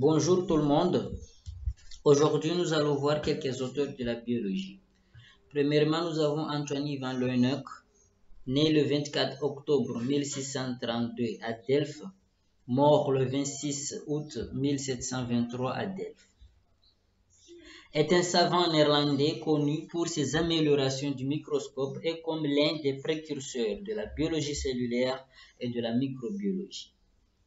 Bonjour tout le monde. Aujourd'hui, nous allons voir quelques auteurs de la biologie. Premièrement, nous avons Antoine van Leeuwenhoek, né le 24 octobre 1632 à Delft, mort le 26 août 1723 à Delft. Est un savant néerlandais connu pour ses améliorations du microscope et comme l'un des précurseurs de la biologie cellulaire et de la microbiologie.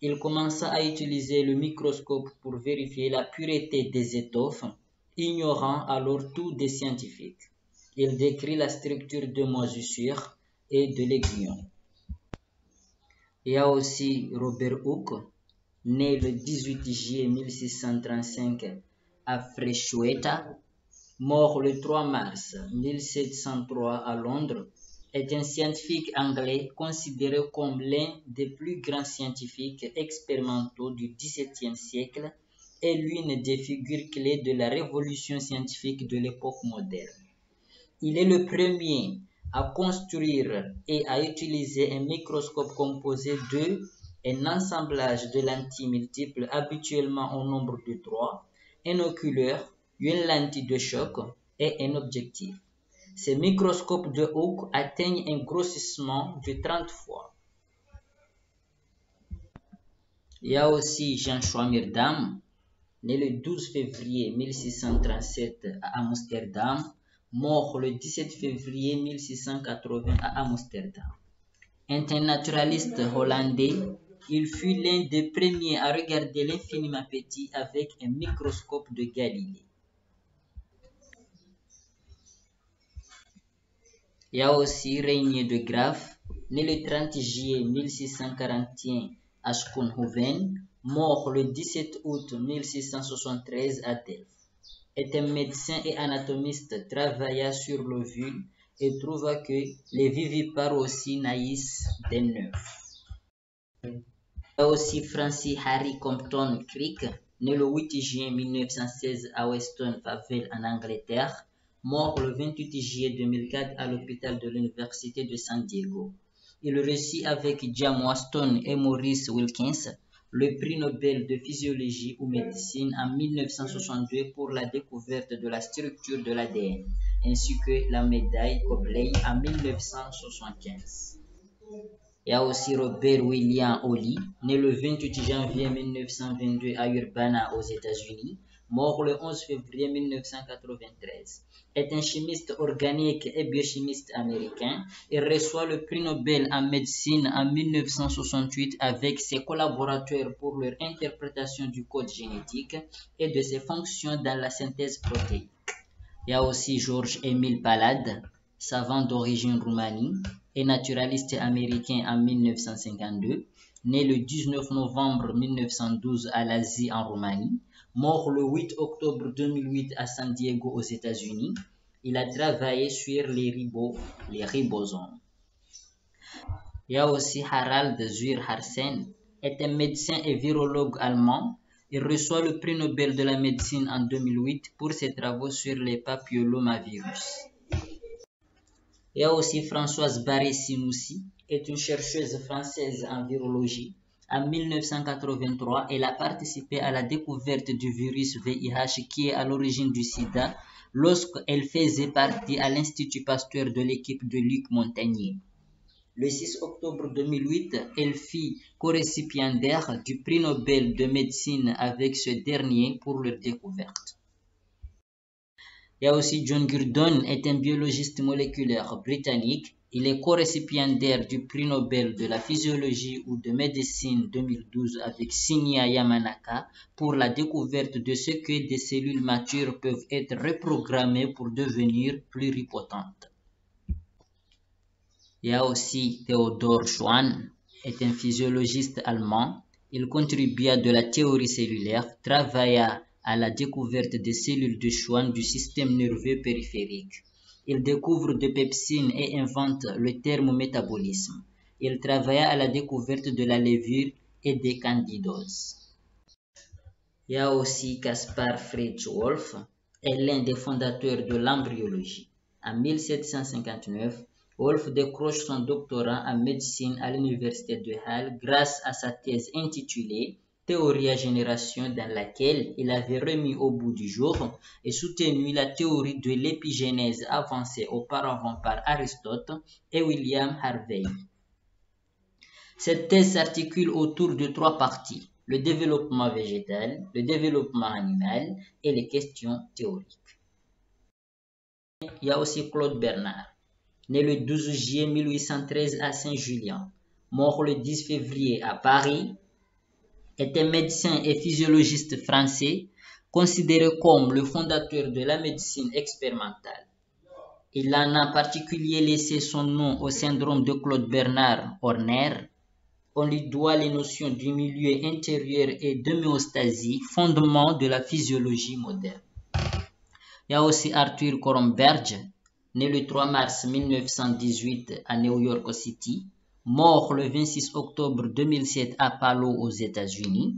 Il commença à utiliser le microscope pour vérifier la pureté des étoffes, ignorant alors tout des scientifiques. Il décrit la structure de moisissure et de l'aiguillon. Il y a aussi Robert Hooke, né le 18 juillet 1635 à Freshueta, mort le 3 mars 1703 à Londres, est un scientifique anglais considéré comme l'un des plus grands scientifiques expérimentaux du XVIIe siècle et l'une des figures clés de la révolution scientifique de l'époque moderne. Il est le premier à construire et à utiliser un microscope composé d'un assemblage de lentilles multiples habituellement au nombre de 3, un oculaire, une lentille de choc et un objectif. Ces microscopes de Hooke atteignent un grossissement de 30 fois. Il y a aussi Jan Swammerdam, né le 12 février 1637 à Amsterdam, mort le 17 février 1680 à Amsterdam. Un naturaliste hollandais, il fut l'un des premiers à regarder l'infiniment petit avec un microscope de Galilée. Il y a aussi Régnier de Graaf, né le 30 juillet 1641 à Schoonhoven, mort le 17 août 1673 à Delft. Est un médecin et anatomiste, travailla sur l'ovule et trouva que les vivipares aussi naissent d'un œuf. Il y a aussi Francis Harry Compton Crick, né le 8 juin 1916 à Weston Favell en Angleterre, mort le 28 juillet 2004 à l'hôpital de l'Université de San Diego. Il reçut avec James Watson et Maurice Wilkins le prix Nobel de physiologie ou médecine en 1962 pour la découverte de la structure de l'ADN, ainsi que la médaille Koblenz en 1975. Il y a aussi Robert William Holly, né le 28 janvier 1922 à Urbana aux États-Unis, mort le 11 février 1993, est un chimiste organique et biochimiste américain. Il reçoit le prix Nobel en médecine en 1968 avec ses collaborateurs pour leur interprétation du code génétique et de ses fonctions dans la synthèse protéique. Il y a aussi Georges-Émile Palade, savant d'origine roumanie et naturaliste américain en 1952, né le 19 novembre 1912 à l'Asie en Roumanie, mort le 8 octobre 2008 à San Diego aux États-Unis. Il a travaillé sur les ribosomes. Il y a aussi Harald Zuhr Harsen, est un médecin et virologue allemand. Il reçoit le prix Nobel de la médecine en 2008 pour ses travaux sur les papillomavirus. Il y a aussi Françoise Barré-Sinoussi, est une chercheuse française en virologie. En 1983, elle a participé à la découverte du virus VIH qui est à l'origine du sida lorsqu'elle faisait partie à l'Institut Pasteur de l'équipe de Luc Montagnier. Le 6 octobre 2008, elle fit co-récipiendaire du prix Nobel de médecine avec ce dernier pour leur découverte. Il y a aussi John Gurdon, est un biologiste moléculaire britannique. Il est co-récipiendaire du prix Nobel de la physiologie ou de médecine 2012 avec Shinya Yamanaka pour la découverte de ce que des cellules matures peuvent être reprogrammées pour devenir pluripotentes. Il y a aussi Theodor Schwann, est un physiologiste allemand. Il contribua de la théorie cellulaire, travailla à la découverte des cellules de Schwann du système nerveux périphérique. Il découvre des pepsines et invente le terme métabolisme. Il travailla à la découverte de la levure et des candidoses. Il y a aussi Caspar Fritz Wolff, est l'un des fondateurs de l'embryologie. En 1759, Wolff décroche son doctorat en médecine à l'université de Halle grâce à sa thèse intitulée Théorie à génération dans laquelle il avait remis au bout du jour et soutenu la théorie de l'épigénèse avancée auparavant par Aristote et William Harvey. Cette thèse s'articule autour de 3 parties, le développement végétal, le développement animal et les questions théoriques. Il y a aussi Claude Bernard, né le 12 juillet 1813 à Saint-Julien, mort le 10 février à Paris, était médecin et physiologiste français, considéré comme le fondateur de la médecine expérimentale. Il en a en particulier laissé son nom au syndrome de Claude Bernard-Horner. On lui doit les notions du milieu intérieur et d'homéostasie, fondement de la physiologie moderne. Il y a aussi Arthur Kornberg, né le 3 mars 1918 à New York City, mort le 26 octobre 2007 à Palo aux États-Unis,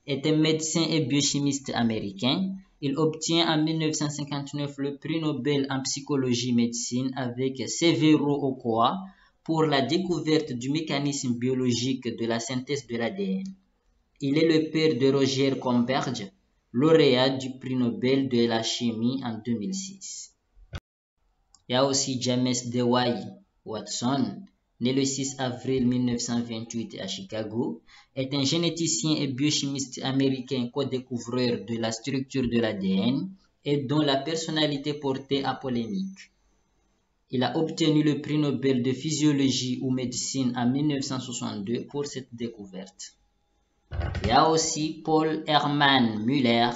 est un médecin et biochimiste américain. Il obtient en 1959 le prix Nobel en psychologie-médecine avec Severo Ochoa pour la découverte du mécanisme biologique de la synthèse de l'ADN. Il est le père de Roger Kornberg, lauréat du prix Nobel de la chimie en 2006. Il y a aussi James Dewey Watson, né le 6 avril 1928 à Chicago, est un généticien et biochimiste américain co-découvreur de la structure de l'ADN et dont la personnalité portait à polémique. Il a obtenu le prix Nobel de physiologie ou médecine en 1962 pour cette découverte. Il y a aussi Paul Hermann Müller,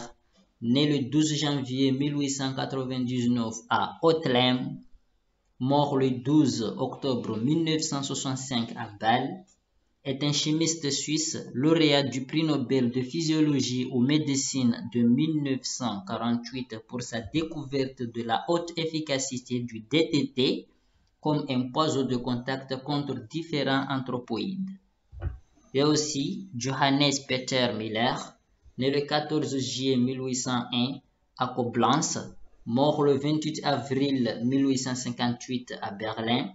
né le 12 janvier 1899 à Hautlemp, mort le 12 octobre 1965 à Bâle, est un chimiste suisse, lauréat du prix Nobel de physiologie ou médecine de 1948 pour sa découverte de la haute efficacité du DDT comme un poison de contact contre différents anthropoïdes. Il y a aussi Johannes Peter Miller, né le 14 juillet 1801 à Koblenz, mort le 28 avril 1858 à Berlin,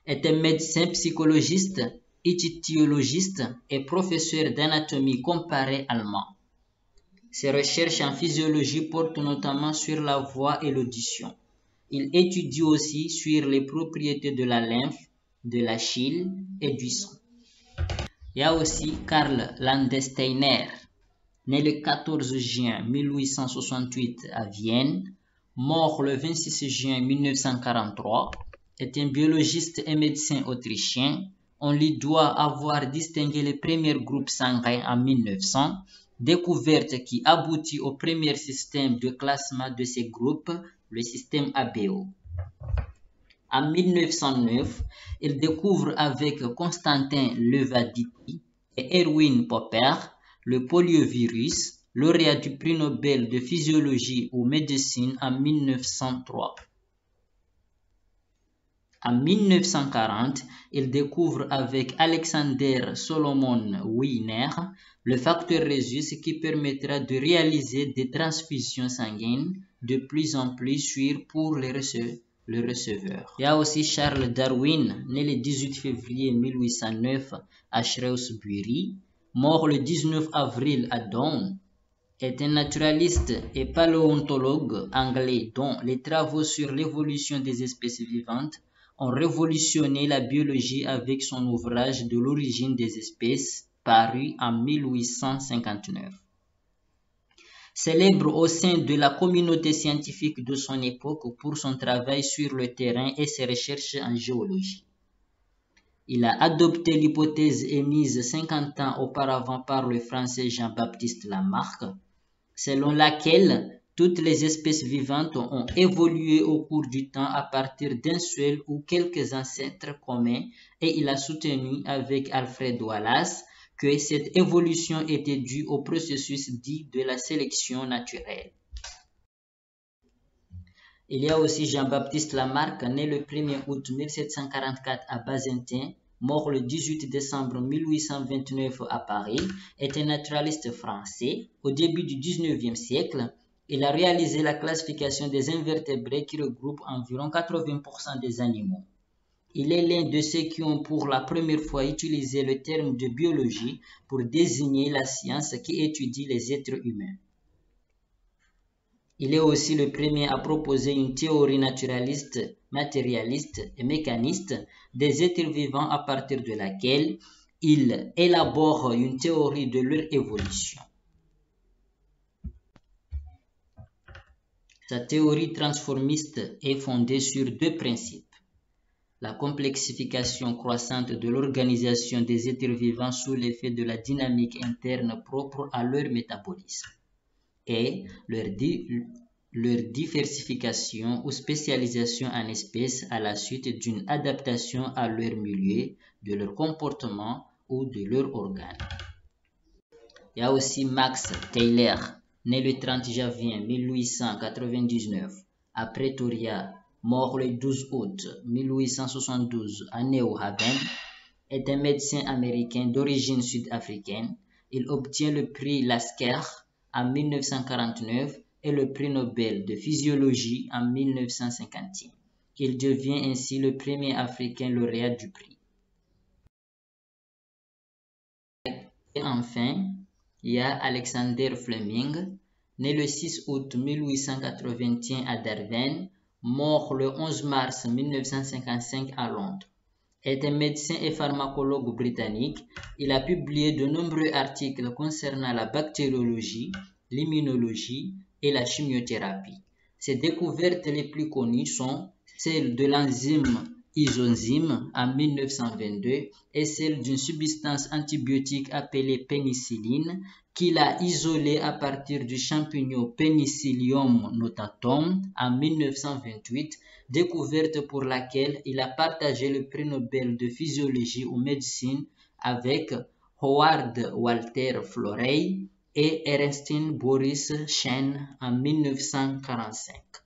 est un médecin psychologiste, étiologiste et professeur d'anatomie comparée allemand. Ses recherches en physiologie portent notamment sur la voix et l'audition. Il étudie aussi sur les propriétés de la lymphe, de la chyle et du sang. Il y a aussi Karl Landsteiner, né le 14 juin 1868 à Vienne, mort le 26 juin 1943, est un biologiste et médecin autrichien. On lui doit avoir distingué les premiers groupes sanguins en 1900, découverte qui aboutit au premier système de classement de ces groupes, le système ABO. En 1909, il découvre avec Constantin Levadiky et Erwin Popper le poliovirus, lauréat du prix Nobel de physiologie ou médecine en 1903. En 1940, il découvre avec Alexander Solomon Wiener le facteur rhésus qui permettra de réaliser des transfusions sanguines de plus en plus sûres pour le receveur. Il y a aussi Charles Darwin, né le 18 février 1809 à Shrewsbury, mort le 19 avril à Down, est un naturaliste et paléontologue anglais dont les travaux sur l'évolution des espèces vivantes ont révolutionné la biologie avec son ouvrage de l'origine des espèces, paru en 1859. Célèbre au sein de la communauté scientifique de son époque pour son travail sur le terrain et ses recherches en géologie. Il a adopté l'hypothèse émise 50 ans auparavant par le français Jean-Baptiste Lamarck, selon laquelle toutes les espèces vivantes ont évolué au cours du temps à partir d'un seul ou quelques ancêtres communs, et il a soutenu avec Alfred Wallace que cette évolution était due au processus dit de la sélection naturelle. Il y a aussi Jean-Baptiste Lamarck, né le 1er août 1744 à Bazentin, mort le 18 décembre 1829 à Paris, est un naturaliste français. Au début du 19e siècle, il a réalisé la classification des invertébrés qui regroupent environ 80% des animaux. Il est l'un de ceux qui ont pour la première fois utilisé le terme de biologie pour désigner la science qui étudie les êtres humains. Il est aussi le premier à proposer une théorie naturaliste, matérialiste et mécaniste des êtres vivants à partir de laquelle il élabore une théorie de leur évolution. Sa théorie transformiste est fondée sur deux principes. La complexification croissante de l'organisation des êtres vivants sous l'effet de la dynamique interne propre à leur métabolisme et leur diversification ou spécialisation en espèces à la suite d'une adaptation à leur milieu, de leur comportement ou de leurs organes. Il y a aussi Max Taylor, né le 30 janvier 1899 à Pretoria, mort le 12 août 1872 à New Haven, est un médecin américain d'origine sud-africaine. Il obtient le prix Lasker en 1949 et le prix Nobel de physiologie en 1951. Il devient ainsi le premier Africain lauréat du prix. Et enfin, il y a Alexander Fleming, né le 6 août 1881 à Derven, mort le 11 mars 1955 à Londres. Est un médecin et pharmacologue britannique. Il a publié de nombreux articles concernant la bactériologie, l'immunologie et la chimiothérapie. Ses découvertes les plus connues sont celles de l'enzyme isozyme en 1922 et celle d'une substance antibiotique appelée pénicilline qu'il a isolée à partir du champignon Penicillium notatum en 1928, découverte pour laquelle il a partagé le prix Nobel de physiologie ou médecine avec Howard Walter Florey et Ernst Boris Chen en 1945.